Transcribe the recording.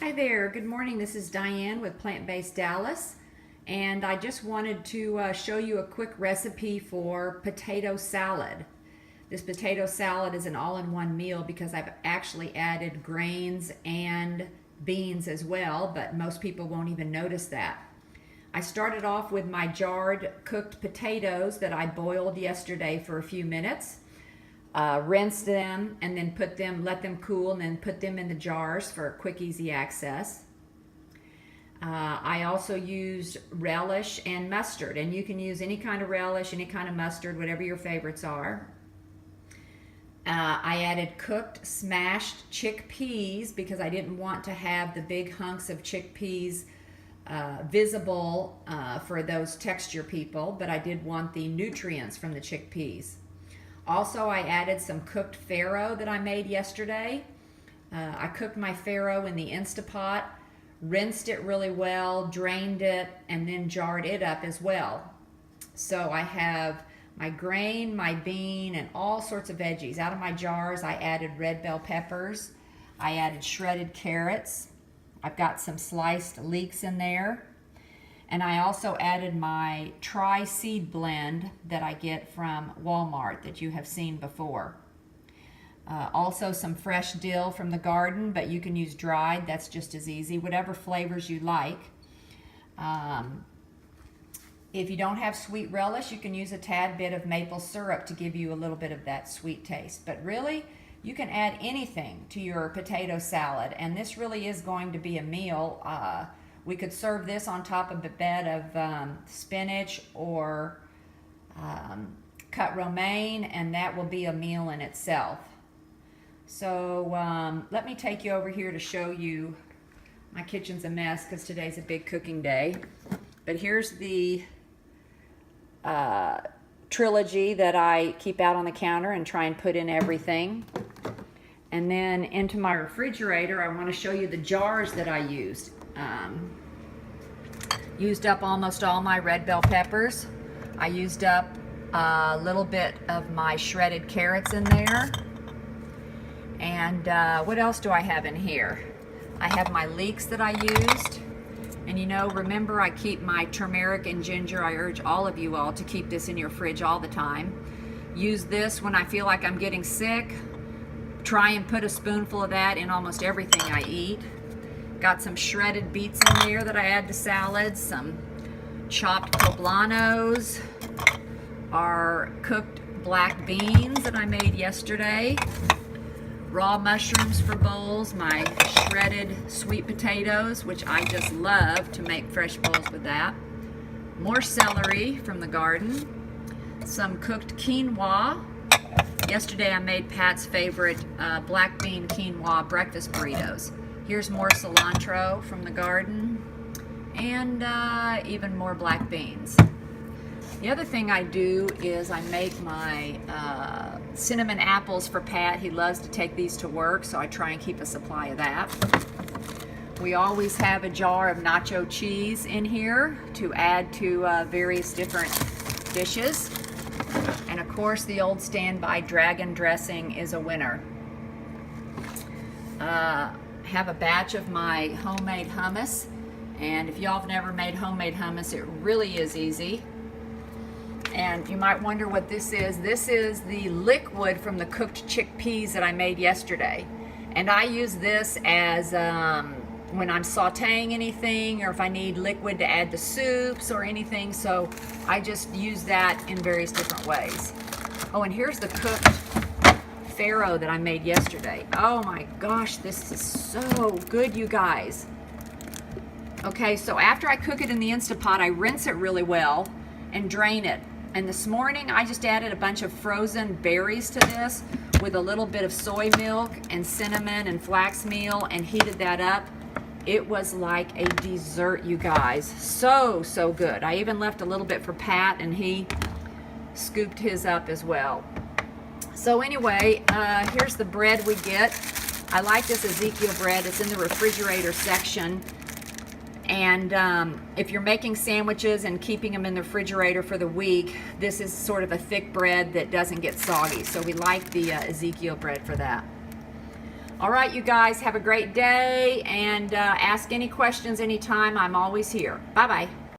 Hi there, good morning. This is Diane with Plant-Based Dallas, and I just wanted to show you a quick recipe for potato salad. This potato salad is an all-in-one meal because I've actually added grains and beans as well, but most people won't even notice that. I started off with my jarred cooked potatoes that I boiled yesterday for a few minutes. Rinsed them and then let them cool and then put them in the jars for quick, easy access. I also used relish and mustard, and you can use any kind of relish, any kind of mustard, whatever your favorites are. I added cooked smashed chickpeas because I didn't want to have the big hunks of chickpeas visible for those texture people, but I did want the nutrients from the chickpeas. Also, I added some cooked farro that I made yesterday. I cooked my farro in the Instapot, rinsed it really well, drained it, and then jarred it up as well. So I have my grain, my bean, and all sorts of veggies. Out of my jars, I added red bell peppers. I added shredded carrots. I've got some sliced leeks in there. And I also added my tri-seed blend that I get from Walmart that you have seen before. Also some fresh dill from the garden, but you can use dried, that's just as easy, whatever flavors you like. If you don't have sweet relish, you can use a tad bit of maple syrup to give you a little bit of that sweet taste. But really, you can add anything to your potato salad, and this really is going to be a meal. We could serve this on top of a bed of spinach or cut romaine, and that will be a meal in itself. So let me take you over here to show you. My kitchen's a mess because today's a big cooking day. But here's the trilogy that I keep out on the counter and try and put in everything. And then into my refrigerator, I want to show you the jars that I used. Used up almost all my red bell peppers. I used up a little bit of my shredded carrots in there. And what else do I have in here? I have my leeks that I used. And you know, remember, I keep my turmeric and ginger. I urge all of you all to keep this in your fridge all the time. Use this when I feel like I'm getting sick. Try and put a spoonful of that in almost everything I eat. Got some shredded beets in there that I add to salads, some chopped poblanos, our cooked black beans that I made yesterday, raw mushrooms for bowls, my shredded sweet potatoes, which I just love to make fresh bowls with that, more celery from the garden, some cooked quinoa. Yesterday I made Pat's favorite black bean quinoa breakfast burritos. Here's more cilantro from the garden, and even more black beans. The other thing I do is I make my cinnamon apples for Pat. He loves to take these to work, so I try and keep a supply of that. We always have a jar of nacho cheese in here to add to various different dishes. And of course, the old standby dragon dressing is a winner. Have a batch of my homemade hummus, and if y'all have never made homemade hummus, it really is easy. And you might wonder what this is. This is the liquid from the cooked chickpeas that I made yesterday, and I use this as when I'm sauteing anything, or if I need liquid to add to soups or anything, so I just use that in various different ways. Oh, and here's the cooked farro that I made yesterday. Oh my gosh, this is so good, you guys. Okay, so after I cook it in the Instapot, I rinse it really well and drain it. And this morning, I just added a bunch of frozen berries to this with a little bit of soy milk and cinnamon and flax meal and heated that up. It was like a dessert, you guys. So, so good. I even left a little bit for Pat, and he scooped his up as well. So anyway, here's the bread we get. I like this Ezekiel bread. It's in the refrigerator section. And if you're making sandwiches and keeping them in the refrigerator for the week, this is sort of a thick bread that doesn't get soggy. So we like the Ezekiel bread for that. All right, you guys, have a great day, and ask any questions anytime. I'm always here. Bye-bye.